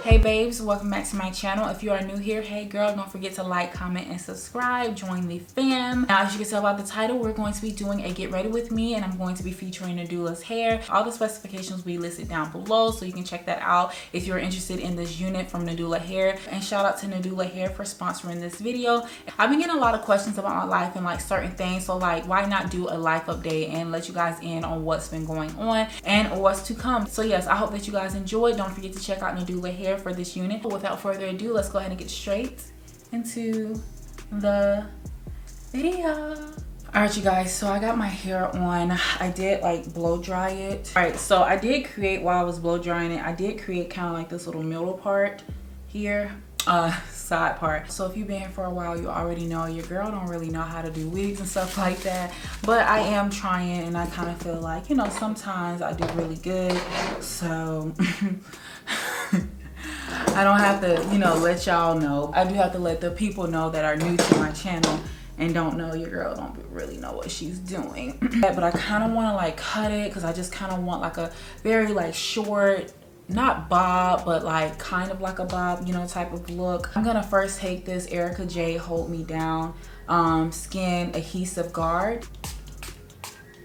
Hey babes, welcome back to my channel. If you are new here, hey girl, don't forget to like, comment, and subscribe. Join the fam. Now, as you can tell by the title, we're going to be doing a get ready with me, and I'm going to be featuring Nadula's hair. All the specifications will be listed down below, so you can check that out if you're interested in this unit from Nadulahair. And shout out to Nadulahair for sponsoring this video. I've been getting a lot of questions about my life and like certain things, so like why not do a life update and let you guys in on what's been going on and what's to come. So yes, I hope that you guys enjoyed. Don't forget to check out Nadulahair for this unit. Without further ado, let's go ahead and get straight into the video. All right, you guys, so I got my hair on. I did like blow dry it. All right, so I did create, while I was blow drying it, I did create kind of like this little middle part here, side part. So if you've been here for a while, you already know your girl don't really know how to do wigs and stuff like that, but I am trying, and I kind of feel like, you know, sometimes I do really good, so I don't have to, you know, let y'all know. I do have to let the people know that are new to my channel and don't know your girl don't really know what she's doing. But I kind of want to like cut it because I just kind of want like a very like short, not bob, but like kind of like a bob, you know, type of look. I'm gonna first take this Erica J Hold Me Down Skin Adhesive Guard.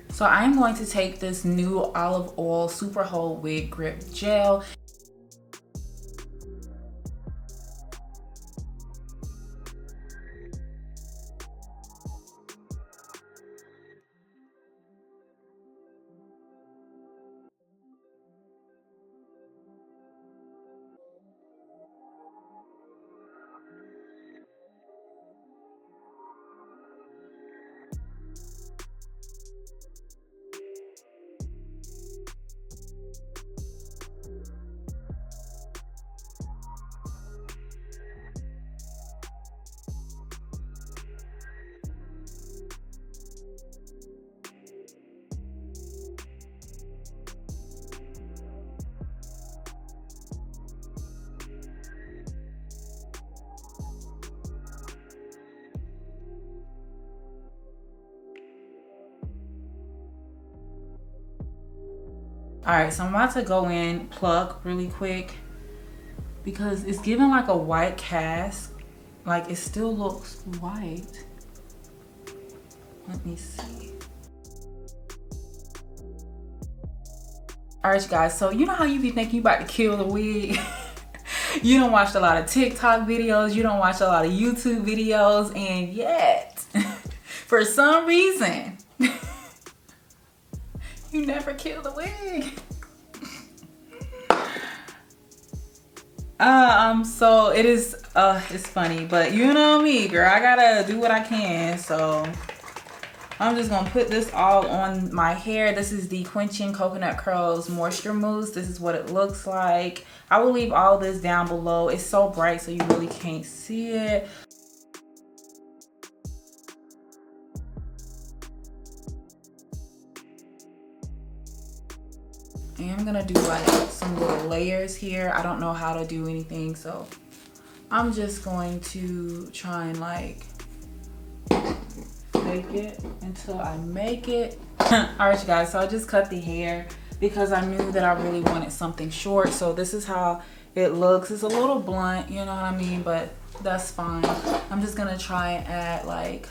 So I'm going to take this new Olive Oil Super Hold Wig Grip Gel. All right, so I'm about to go in, pluck really quick because it's giving like a white cast. Like it still looks white. Let me see. All right, you guys, so you know how you be thinking you about to kill the wig? You don't watch a lot of TikTok videos, you don't watch a lot of YouTube videos, and yet, for some reason, you never kill the wig. So it is, it's funny, but you know me, girl, I gotta do what I can. So I'm just gonna put this all on my hair. This is the Quenching Coconut Curls Moisture Mousse. This is what it looks like. I will leave all this down below. It's so bright, so you really can't see it. And I'm gonna do like some little layers here. I don't know how to do anything, so I'm just going to try and like fake it until I make it. All right, you guys, so I just cut the hair because I knew that I really wanted something short. So this is how it looks. It's a little blunt, you know what I mean, but that's fine. I'm just gonna try and add like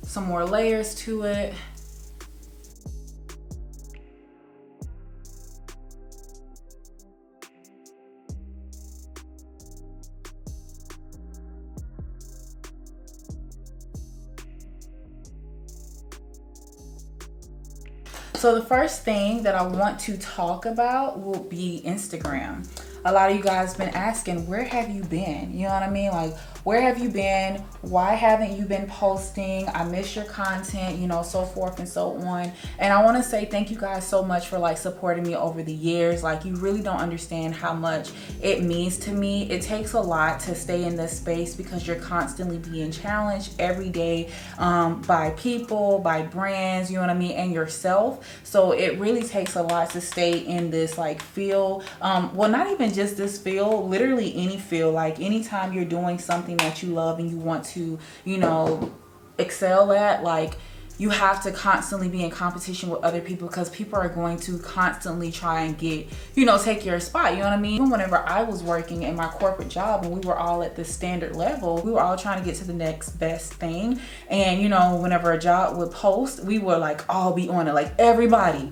some more layers to it. So the first thing that I want to talk about will be Instagram. A lot of you guys been asking, where have you been? You know what I mean? Like, where have you been? Why haven't you been posting? I miss your content, you know, so forth and so on. And I want to say thank you guys so much for like supporting me over the years. Like, you really don't understand how much it means to me. It takes a lot to stay in this space because you're constantly being challenged every day by people, by brands, you know what I mean, and yourself. So it really takes a lot to stay in this like field. Well, not even just this field, literally any field. Like, anytime you're doing something that you love and you want to, you know, excel at, like, you have to constantly be in competition with other people, because people are going to constantly try and get, you know, take your spot, you know what I mean? Even whenever I was working in my corporate job and we were all at the standard level, we were all trying to get to the next best thing. And, you know, whenever a job would post, we were like all be on it, like everybody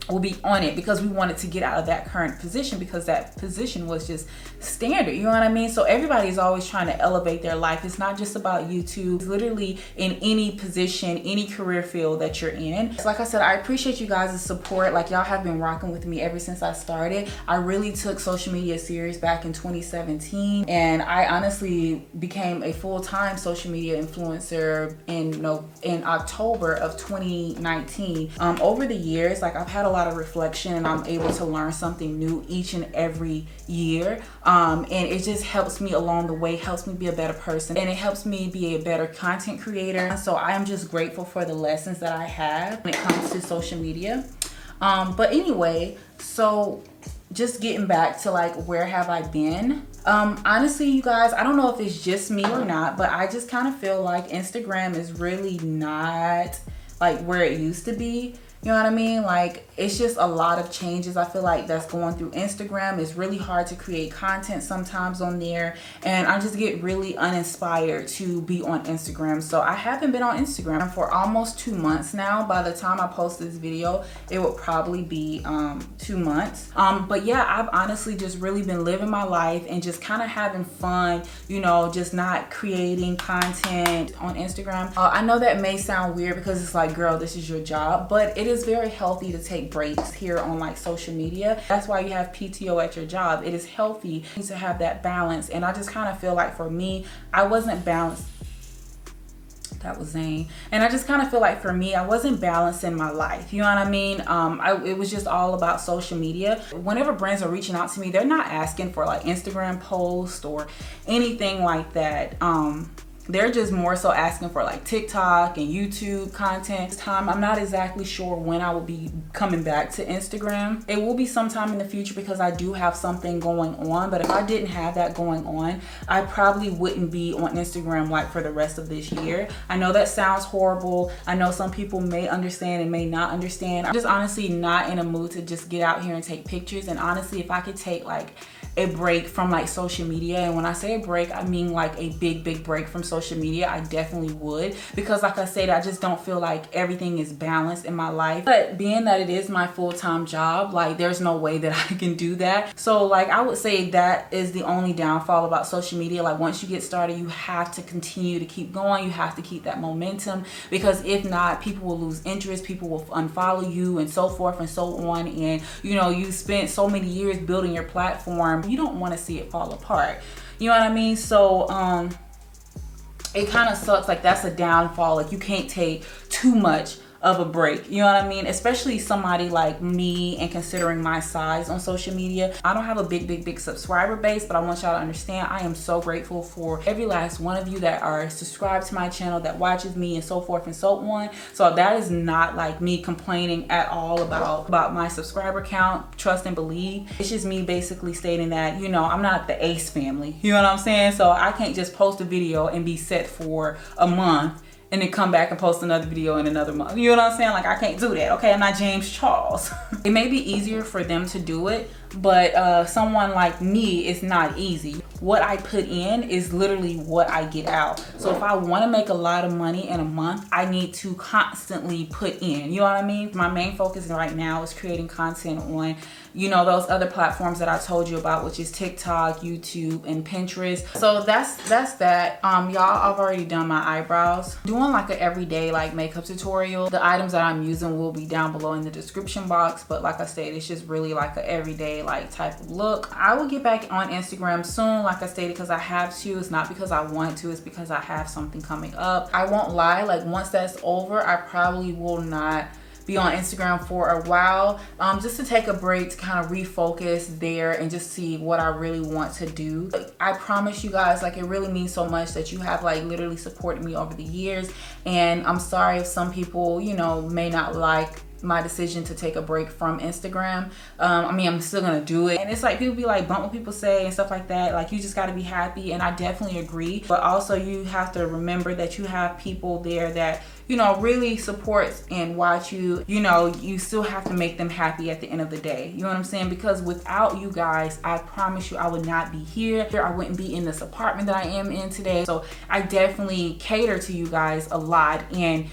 will be on it, because we wanted to get out of that current position, because that position was just standard, you know what I mean? So everybody's always trying to elevate their life. It's not just about YouTube. It's literally in any position, any career field that you're in. So like I said, I appreciate you guys' support. Like, y'all have been rocking with me ever since I started. I really took social media serious back in 2017, and I honestly became a full-time social media influencer in October of 2019. Over the years, like, I've had a lot of reflection, and I'm able to learn something new each and every year. And it just helps me along the way, helps me be a better person, and it helps me be a better content creator. So I am just grateful for the lessons that I have when it comes to social media. But anyway, so just getting back to like, where have I been? Honestly, you guys, I don't know if it's just me or not, but I just kind of feel like Instagram is really not like where it used to be. You know what I mean? Like, it's just a lot of changes I feel like that's going through Instagram. It's really hard to create content sometimes on there, and I just get really uninspired to be on Instagram. So I haven't been on Instagram for almost 2 months now. By the time I post this video, it will probably be 2 months. But yeah, I've honestly just really been living my life and just kind of having fun, you know, just not creating content on Instagram. I know that may sound weird, because it's like, girl, this is your job, but it is very healthy to take breaks here on like social media. That's why you have PTO at your job. It is healthy to have that balance, and I just kind of feel like for me, I wasn't balanced. That was Zane. And I just kind of feel like for me, I wasn't balancing my life. You know what I mean? It was just all about social media. Whenever brands are reaching out to me, they're not asking for like Instagram posts or anything like that. They're just more so asking for like TikTok and YouTube content. This time, I'm not exactly sure when I will be coming back to Instagram. It will be sometime in the future, because I do have something going on. But if I didn't have that going on, I probably wouldn't be on Instagram like for the rest of this year. I know that sounds horrible. I know some people may understand and may not understand. I'm just honestly not in a mood to just get out here and take pictures. And honestly, if I could take like a break from like social media, and when I say a break, I mean like a big break from social media, I definitely would, because like I said, I just don't feel like everything is balanced in my life. But being that it is my full-time job, like there's no way that I can do that. So like, I would say that is the only downfall about social media. Like, once you get started, you have to continue to keep going. You have to keep that momentum, because if not, people will lose interest, people will unfollow you, and so forth and so on. And you know, you spent so many years building your platform. You don't want to see it fall apart. You know what I mean? So it kind of sucks. Like, that's a downfall. Like, you can't take too much of a break, you know what I mean? Especially somebody like me, and considering my size on social media. I don't have a big subscriber base, but I want y'all to understand, I am so grateful for every last one of you that are subscribed to my channel, that watches me, and so forth and so on. So that is not like me complaining at all about my subscriber count. Trust and believe. It's just me basically stating that, you know, I'm not the Ace family, you know what I'm saying? So I can't just post a video and be set for a month and then come back and post another video in another month. You know what I'm saying? Like, I can't do that, okay? I'm not James Charles. It may be easier for them to do it, but someone like me, it's not easy. What I put in is literally what I get out. So if I want to make a lot of money in a month, I need to constantly put in, you know what I mean? My main focus right now is creating content on, you know, those other platforms that I told you about, which is TikTok, YouTube, and Pinterest. So that's that. Y'all, I've already done my eyebrows. Doing like an everyday like makeup tutorial. The items that I'm using will be down below in the description box, but like I said, it's just really like an everyday like type of look. I will get back on Instagram soon, like I stated, because I have to. It's not because I want to, it's because I have something coming up. I won't lie, like once that's over, I probably will not be on Instagram for a while, just to take a break, to kind of refocus there and just see what I really want to do. I promise you guys, like, it really means so much that you have like literally supported me over the years, and I'm sorry if some people, you know, may not like my decision to take a break from Instagram. I mean, I'm still gonna do it. And it's like, people be like, bump what people say and stuff like that. Like, you just gotta be happy. And I definitely agree. But also, you have to remember that you have people there that, you know, really supports and watch you. You know, you still have to make them happy at the end of the day. You know what I'm saying? Because without you guys, I promise you, I would not be here. I wouldn't be in this apartment that I am in today. So I definitely cater to you guys a lot. And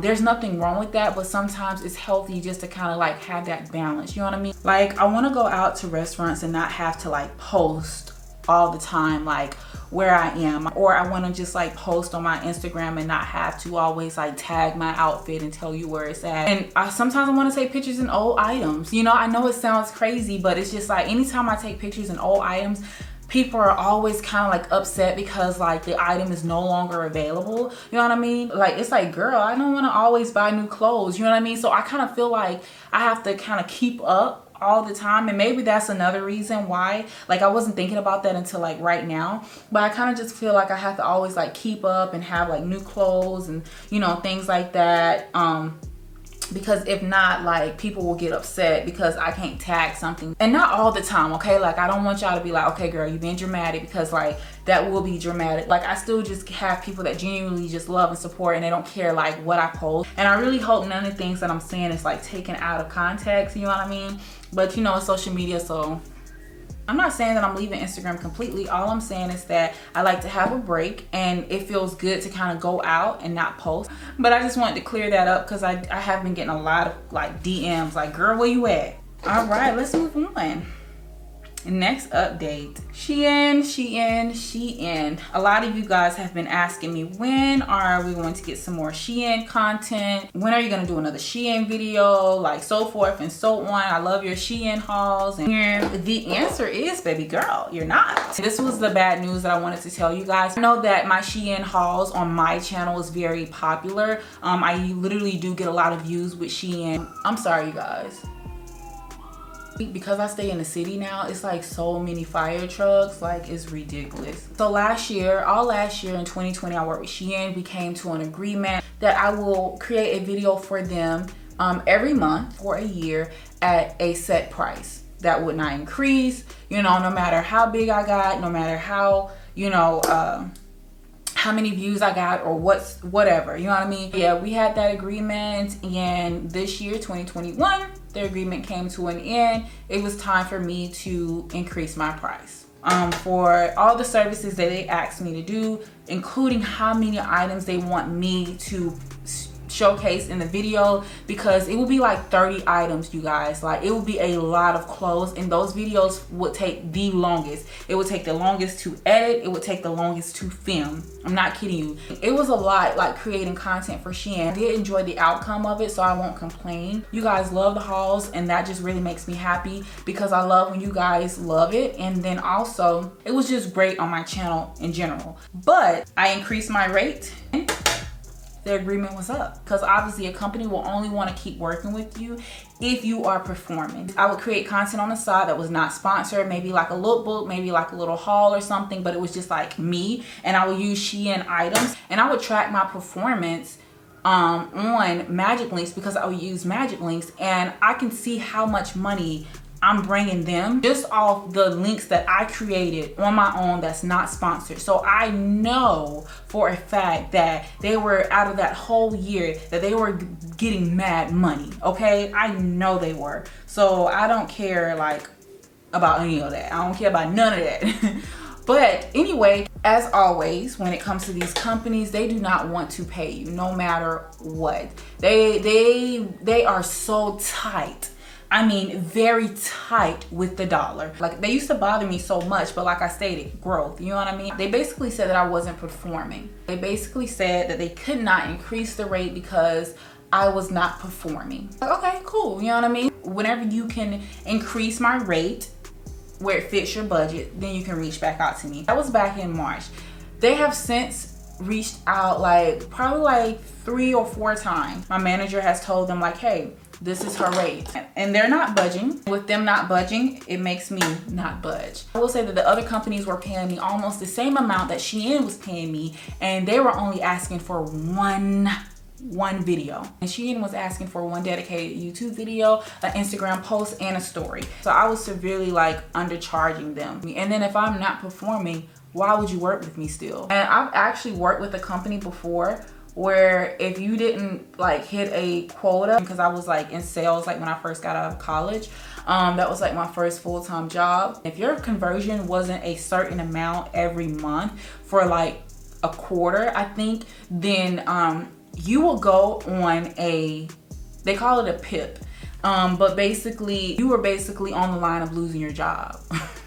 there's nothing wrong with that, but sometimes it's healthy just to kind of like have that balance. You know what I mean? Like, I want to go out to restaurants and not have to like post all the time like where I am, or I want to just like post on my Instagram and not have to always like tag my outfit and tell you where it's at. And sometimes I want to take pictures in old items. You know, I know it sounds crazy, but it's just like, anytime I take pictures in old items, people are always kind of like upset because like the item is no longer available. You know what I mean? Like, it's like, girl, I don't want to always buy new clothes. You know what I mean? So I kind of feel like I have to kind of keep up all the time. And maybe that's another reason why, like, I wasn't thinking about that until like right now, but I kind of just feel like I have to always like keep up and have like new clothes and, you know, things like that. Because if not, like, people will get upset because I can't tag something. And not all the time, okay? Like, I don't want y'all to be like, okay, girl, you being dramatic, because like that will be dramatic. Like, I still just have people that genuinely just love and support, and they don't care like what I post. And I really hope none of the things that I'm saying is like taken out of context, you know what I mean? But you know, it's social media, so I'm not saying that I'm leaving Instagram completely. All I'm saying is that I like to have a break, and it feels good to kind of go out and not post. But I just wanted to clear that up because I have been getting a lot of like DMs like, girl, where you at? All right, let's move on. Next update, Shein. A lot of you guys have been asking me, when are we going to get some more Shein content? When are you going to do another Shein video? Like, so forth and so on. I love your Shein hauls. And the answer is, baby girl, you're not. This was the bad news that I wanted to tell you guys. I know that my Shein hauls on my channel is very popular. I literally do get a lot of views with Shein. I'm sorry, you guys. Because I stay in the city now, it's like so many fire trucks, like it's ridiculous. So all last year in 2020, I worked with Shein. We came to an agreement that I will create a video for them every month for a year at a set price. That would not increase, you know, no matter how big I got, no matter how, you know, how many views I got or whatever, you know what I mean? Yeah, we had that agreement, and this year, 2021, the agreement came to an end. It was time for me to increase my price for all the services that they asked me to do, including how many items they want me to showcase in the video, because it will be like 30 items, you guys. Like, it will be a lot of clothes, and those videos would take the longest. It would take the longest to edit. It would take the longest to film. I'm not kidding you. It was a lot, like, creating content for Shein. I did enjoy the outcome of it, so I won't complain. You guys love the hauls, and that just really makes me happy, because I love when you guys love it. And then also, it was just great on my channel in general. But I increased my rate. The agreement was up, because obviously a company will only want to keep working with you if you are performing. I would create content on the side that was not sponsored, maybe like a lookbook, maybe like a little haul or something, but it was just like me, and I would use Shein items, and I would track my performance on Magic Links, because I would use Magic Links, and I can see how much money I'm bringing them just off the links that I created on my own that's not sponsored. So I know for a fact that they were, out of that whole year, that they were getting mad money, okay? I know they were. So I don't care like about any of that. I don't care about none of that. But anyway, as always, when it comes to these companies, they do not want to pay you no matter what. They are so tight. I mean, very tight with the dollar. Like, they used to bother me so much, but like I stated, growth, you know what I mean? They basically said that I wasn't performing. They basically said that they could not increase the rate because I was not performing. Like, okay, cool, you know what I mean? Whenever you can increase my rate where it fits your budget, then you can reach back out to me. That was back in March. They have since reached out like probably like 3 or 4 times. My manager has told them like, hey, this is her rate, and they're not budging. With them not budging, it makes me not budge. I will say that the other companies were paying me almost the same amount that Shein was paying me, and they were only asking for 1 one video. And Shein was asking for one dedicated YouTube video, an Instagram post, and a story. So I was severely like undercharging them. And then if I'm not performing, why would you work with me still? And I've actually worked with a company before where if you didn't like hit a quota, because I was like in sales like when I first got out of college, that was like my first full-time job. If your conversion wasn't a certain amount every month for like a quarter, I think, then you will go on a, they call it a PIP, but basically you were basically on the line of losing your job.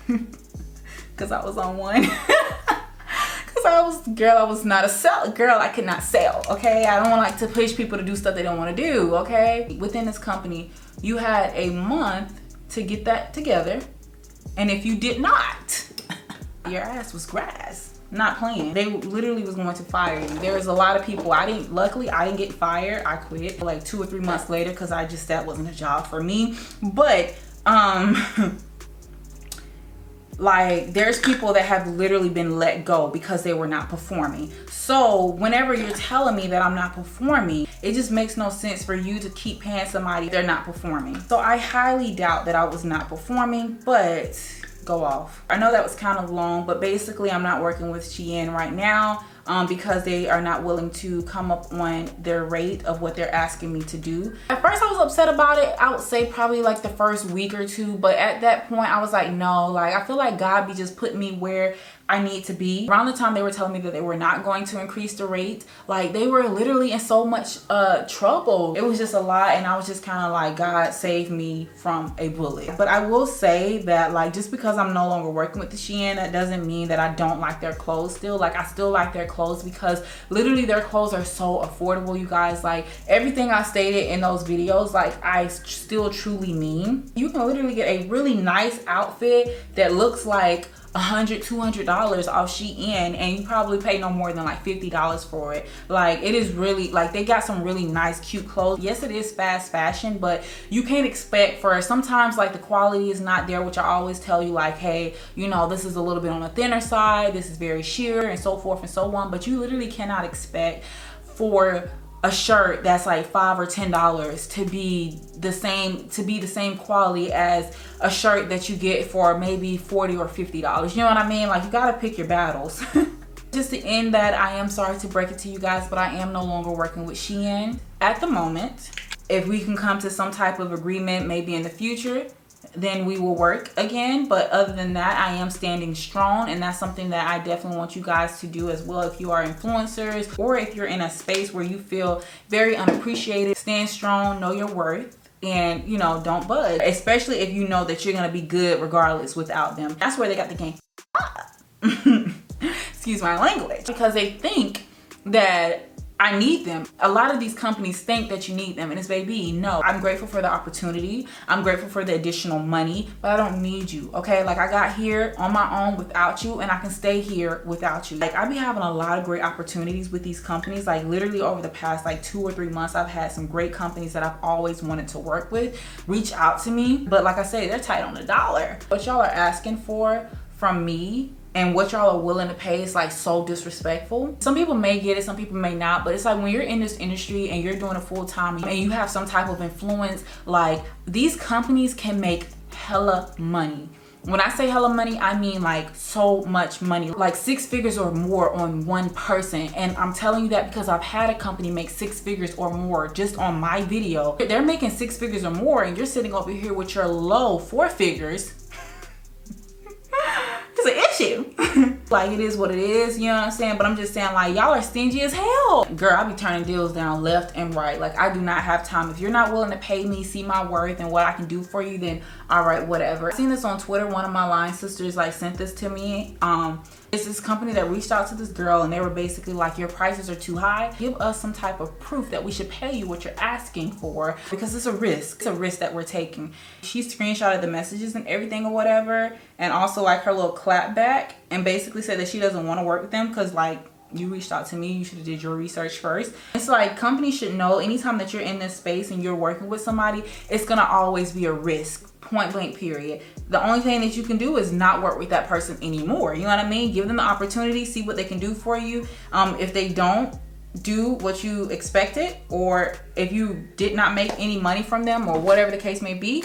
Because I was on one. Because I was not a sell girl. I could not sell, okay? I don't like to push people to do stuff they don't want to do, okay? Within this company, you had a month to get that together, and if you did not, your ass was grass. Not playing. They literally was going to fire you. There was a lot of people. Luckily I didn't get fired. I quit like 2 or 3 months later because that wasn't a job for me. But like there's people that have literally been let go because they were not performing. So whenever you're telling me that I'm not performing, it just makes no sense for you to keep paying somebody if they're not performing. So I highly doubt that I was not performing, but go off. I know that was kind of long, but basically I'm not working with Shein right now because they are not willing to come up on their rate of what they're asking me to do. At first I was upset about it. I would say probably like the first week or two, but at that point I was like, no, like I feel like God be just putting me where I need to be. Around the time they were telling me that they were not going to increase the rate, like they were literally in so much trouble. It was just a lot, and I was just kind of like, God save me from a bullet. But I will say that like just because I'm no longer working with the Shein, that doesn't mean that I don't like their clothes still. Like I still like their clothes because literally their clothes are so affordable, you guys. Like everything I stated in those videos, like I still truly mean. You can literally get a really nice outfit that looks like $100, $200 off Shein, and you probably pay no more than like $50 for it. Like it is really like they got some really nice cute clothes. Yes, it is fast fashion, but you can't expect for sometimes like the quality is not there, which I always tell you, like, hey, you know, this is a little bit on the thinner side, this is very sheer and so forth and so on. But you literally cannot expect for a shirt that's like $5 or $10 to be the same quality as a shirt that you get for maybe $40 or $50. You know what I mean? Like you gotta pick your battles. Just to end that, I am sorry to break it to you guys, but I am no longer working with Shein at the moment. If we can come to some type of agreement maybe in the future, then we will work again. But other than that, I am standing strong, and that's something that I definitely want you guys to do as well. If you are influencers or if you're in a space where you feel very unappreciated, stand strong, know your worth, and you know, don't budge, especially if you know that you're gonna be good regardless without them. That's where they got the game excuse my language, because they think that I need them. A lot of these companies think that you need them, and it's baby, no. I'm grateful for the opportunity. I'm grateful for the additional money, but I don't need you, okay? Like I got here on my own without you, and I can stay here without you. Like I be having a lot of great opportunities with these companies. Like literally over the past like 2 or 3 months, I've had some great companies that I've always wanted to work with reach out to me. But like I say, they're tight on the dollar. What y'all are asking for from me and what y'all are willing to pay is like so disrespectful. Some people may get it, some people may not, but it's like when you're in this industry and you're doing it full time and you have some type of influence, like these companies can make hella money. When I say hella money, I mean like so much money, like 6 figures or more on one person. And I'm telling you that because I've had a company make 6 figures or more just on my video. They're making 6 figures or more, and you're sitting over here with your low 4 figures. It's an issue. Like it is what it is, you know what I'm saying? But I'm just saying, like, y'all are stingy as hell. Girl, I be turning deals down left and right. Like I do not have time. If you're not willing to pay me, see my worth and what I can do for you, then all right, whatever. I seen this on Twitter. One of my line sisters like sent this to me. It's this company that reached out to this girl, and they were basically like, your prices are too high. Give us some type of proof that we should pay you what you're asking for, because it's a risk. It's a risk that we're taking. She screenshotted the messages and everything or whatever, and also like her little clap back, and basically said that she doesn't want to work with them because like, you reached out to me, you should have did your research first. It's like companies should know anytime that you're in this space and you're working with somebody, it's gonna always be a risk. Point blank period. The only thing that you can do is not work with that person anymore. You know what I mean? Give them the opportunity, see what they can do for you. If they don't, do what you expected, or if you did not make any money from them, or whatever the case may be,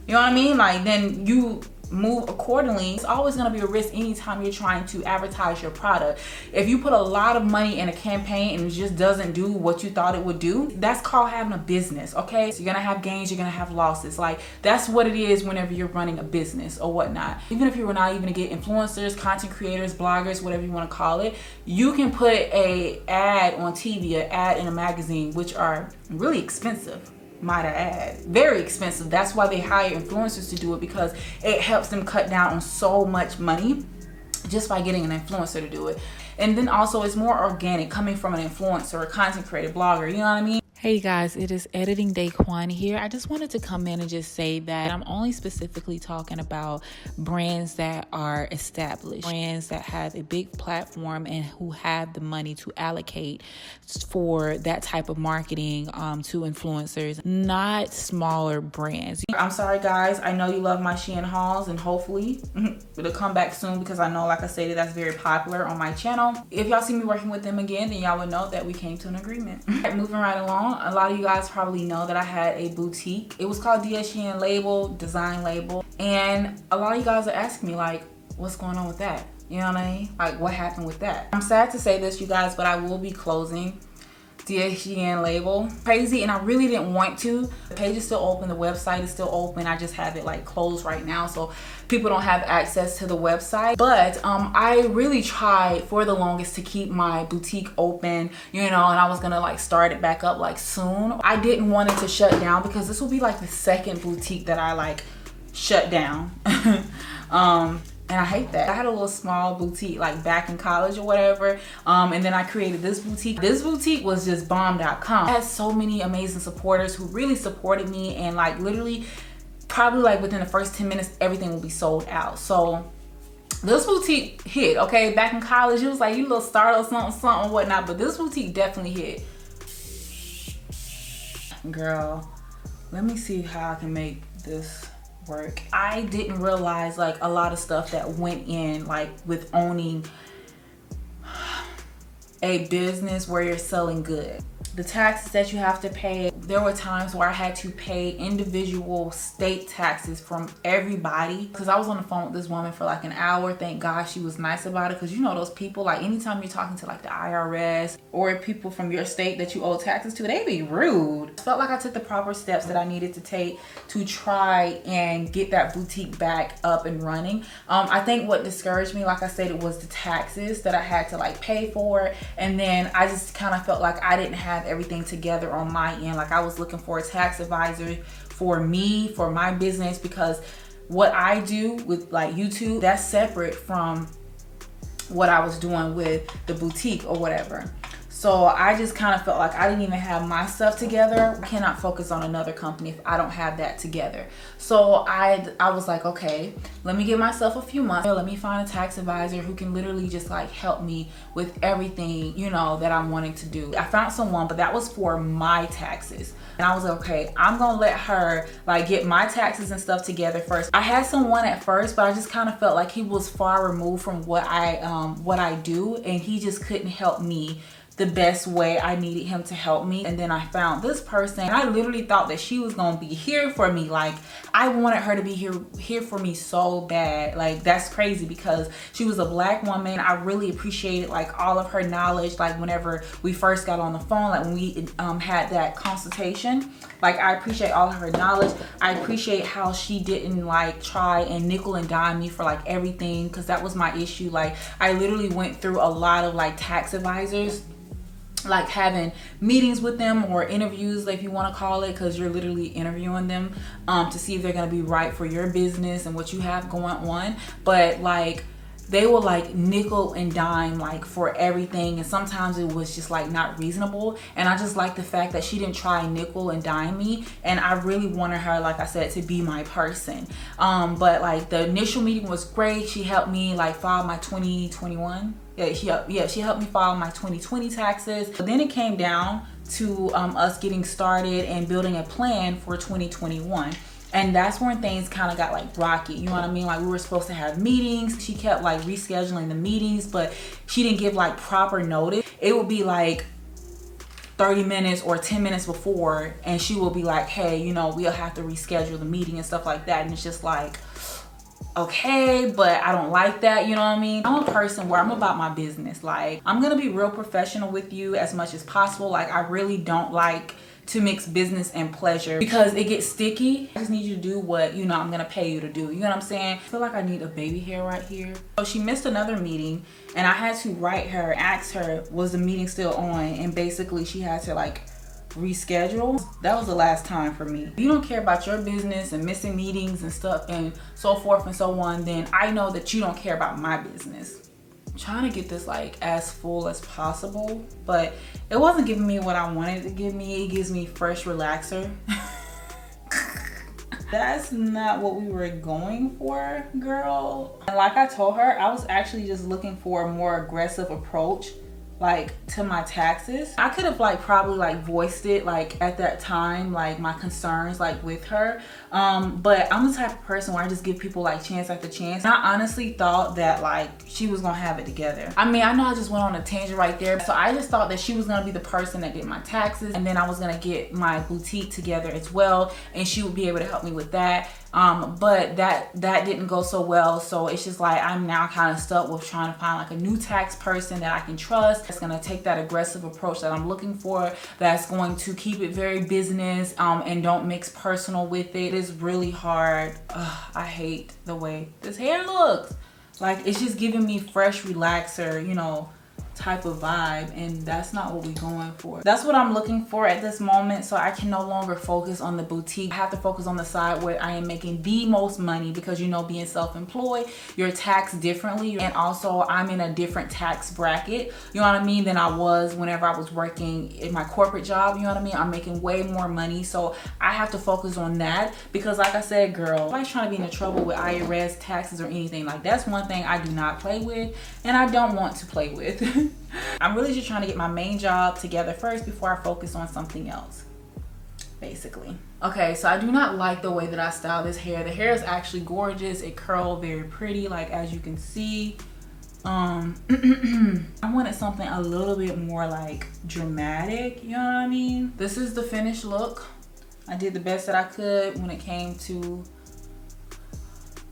you know what I mean? Like, then you move accordingly. It's always going to be a risk anytime you're trying to advertise your product. If you put a lot of money in a campaign and it just doesn't do what you thought it would do, that's called having a business, okay? So you're gonna have gains, you're gonna have losses. Like, that's what it is whenever you're running a business or whatnot. Even if you were not even to get influencers, content creators, bloggers, whatever you want to call it, you can put a ad on TV, an ad in a magazine, which are really expensive, might I add, very expensive. That's why they hire influencers to do it, because it helps them cut down on so much money just by getting an influencer to do it. And then also it's more organic coming from an influencer, a content creator, blogger, you know what I mean? Hey guys, it is editing day Quan here. I just wanted to come in and just say that I'm only specifically talking about brands that are established, brands that have a big platform and who have the money to allocate for that type of marketing to influencers, not smaller brands. I'm sorry guys, I know you love my Shein hauls, and hopefully it'll come back soon, because I know, like I said, that's very popular on my channel. If y'all see me working with them again, then y'all would know that we came to an agreement. Moving right along. A lot of you guys probably know that I had a boutique. It was called DSGNLabel, Design Label. And a lot of you guys are asking me, like, what's going on with that? You know what I mean? Like, what happened with that? I'm sad to say this, you guys, but I will be closing DSGNLabel. Crazy, and I really didn't want to. The page is still open, the website is still open. I just have it like closed right now, so people don't have access to the website. But I really tried for the longest to keep my boutique open, you know, and I was gonna like start it back up like soon. I didn't want it to shut down, because this will be like the second boutique that I like shut down. And I hate that. I had a little small boutique like back in college or whatever. And then I created this boutique. This boutique was just bomb.com. I had so many amazing supporters who really supported me, and like literally probably like within the first 10 minutes, everything will be sold out. So this boutique hit, okay? Back in college, it was like you little start or something, whatnot. But this boutique definitely hit. Girl, let me see how I can make this work. I didn't realize like a lot of stuff that went in, like with owning a business where you're selling goods. The taxes that you have to pay. There were times where I had to pay individual state taxes from everybody, because I was on the phone with this woman for like an hour. Thank God she was nice about it, because you know those people, like anytime you're talking to like the IRS or people from your state that you owe taxes to, they be rude. I felt like I took the proper steps that I needed to take to try and get that boutique back up and running. I think what discouraged me, like I said, it was the taxes that I had to like pay for. And then I just kind of felt like I didn't have everything together on my end. Like I was looking for a tax advisor for me, for my business, because what I do with like YouTube, that's separate from what I was doing with the boutique or whatever. So I just kind of felt like I didn't even have my stuff together. I cannot focus on another company if I don't have that together. So I was like, okay, let me give myself a few months. Let me find a tax advisor who can literally just like help me with everything, you know, that I'm wanting to do. I found someone, but that was for my taxes. And I was like, okay, I'm gonna let her like get my taxes and stuff together first. I had someone at first, but I just kind of felt like he was far removed from what I do, and he just couldn't help me the best way I needed him to help me. And then I found this person, and I literally thought that she was gonna be here for me. Like I wanted her to be here for me so bad. Like that's crazy, because she was a Black woman. I really appreciated like all of her knowledge. Like whenever we first got on the phone, like when we had that consultation, like I appreciate all of her knowledge. I appreciate how she didn't like try and nickel and dime me for like everything, because that was my issue. Like I literally went through a lot of like tax advisors, like having meetings with them or interviews, if you want to call it, because you're literally interviewing them to see if they're going to be right for your business and what you have going on. But like they will like nickel and dime like for everything, and sometimes it was just like not reasonable. And I just like the fact that she didn't try and nickel and dime me, and I really wanted her, like I said, to be my person. But like the initial meeting was great. She helped me like file my 2021. She helped me file my 2020 taxes. But then it came down to us getting started and building a plan for 2021. And that's when things kind of got like rocky, you know what I mean? Like we were supposed to have meetings. She kept like rescheduling the meetings, but she didn't give like proper notice. It would be like 30 minutes or 10 minutes before, and she will be like, hey, you know, we'll have to reschedule the meeting and stuff like that. And it's just like, okay, but I don't like that, you know what I mean? I'm a person where I'm about my business. Like, I'm gonna be real professional with you as much as possible. Like, I really don't like to mix business and pleasure because it gets sticky. I just need you to do what, you know, I'm gonna pay you to do. You know what I'm saying? I feel like I need a baby hair right here. So she missed another meeting, and I had to write her, ask her, was the meeting still on? And basically she had to like reschedule. That was the last time for me. If you don't care about your business and missing meetings and stuff and so forth and so on, then I know that you don't care about my business. I'm trying to get this like as full as possible, but it wasn't giving me what I wanted to give me. It gives me fresh relaxer. That's not what we were going for, girl. And like I told her, I was actually just looking for a more aggressive approach like to my taxes. I could have like probably like voiced it like at that time, like my concerns like with her, but I'm the type of person where I just give people like chance after chance. And I honestly thought that like she was gonna have it together. I mean, I know I just went on a tangent right there, so I just thought that she was gonna be the person that did my taxes, and then I was gonna get my boutique together as well, and she would be able to help me with that. But that didn't go so well, so it's just like I'm now kind of stuck with trying to find like a new tax person that I can trust, that's gonna take that aggressive approach that I'm looking for, that's going to keep it very business and don't mix personal with it. It's really hard. I hate the way this hair looks. Like, it's just giving me fresh relaxer, you know, type of vibe, and that's not what we're going for. That's what I'm looking for at this moment, so I can no longer focus on the boutique. I have to focus on the side where I am making the most money, because you know, being self-employed, you're taxed differently, and also I'm in a different tax bracket, you know what I mean, than I was whenever I was working in my corporate job. You know what I mean? I'm making way more money, so I have to focus on that, because like I said, girl, nobody's trying to be in trouble with IRS, taxes, or anything. Like, that's one thing I do not play with, and I don't want to play with. I'm really just trying to get my main job together first before I focus on something else, basically. Okay, so I do not like the way that I style this hair. The hair is actually gorgeous. It curled very pretty, like as you can see. I wanted something a little bit more like dramatic, you know what I mean? This is the finished look. I did the best that I could when it came to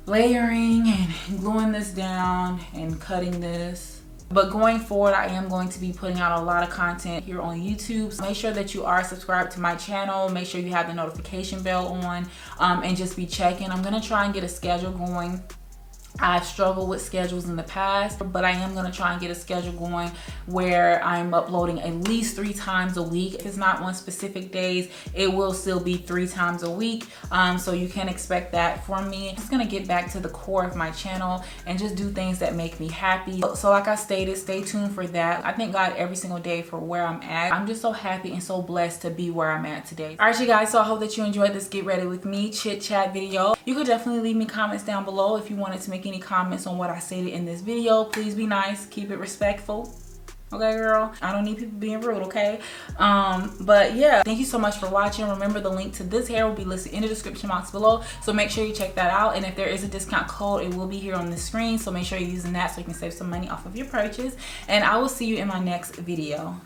layering and gluing this down and cutting this. But going forward, I am going to be putting out a lot of content here on YouTube. So make sure that you are subscribed to my channel. Make sure you have the notification bell on, and just be checking. I'm gonna try and get a schedule going. I've struggled with schedules in the past, but I am going to try and get a schedule going where I'm uploading at least 3 times a week. If it's not one specific days, it will still be 3 times a week. So you can expect that from me. I'm just going to get back to the core of my channel and just do things that make me happy. So like I stated, stay tuned for that. I thank God every single day for where I'm at. I'm just so happy and so blessed to be where I'm at today. All right, you guys, so I hope that you enjoyed this Get Ready With Me chit chat video. You could definitely leave me comments down below if you wanted to make any comments on what I stated in this video. Please be nice, keep it respectful. Okay, girl, I don't need people being rude, okay? But yeah, thank you so much for watching. Remember, the link to this hair will be listed in the description box below, so make sure you check that out. And if there is a discount code, it will be here on the screen, so make sure you're using that so you can save some money off of your purchase. And I will see you in my next video.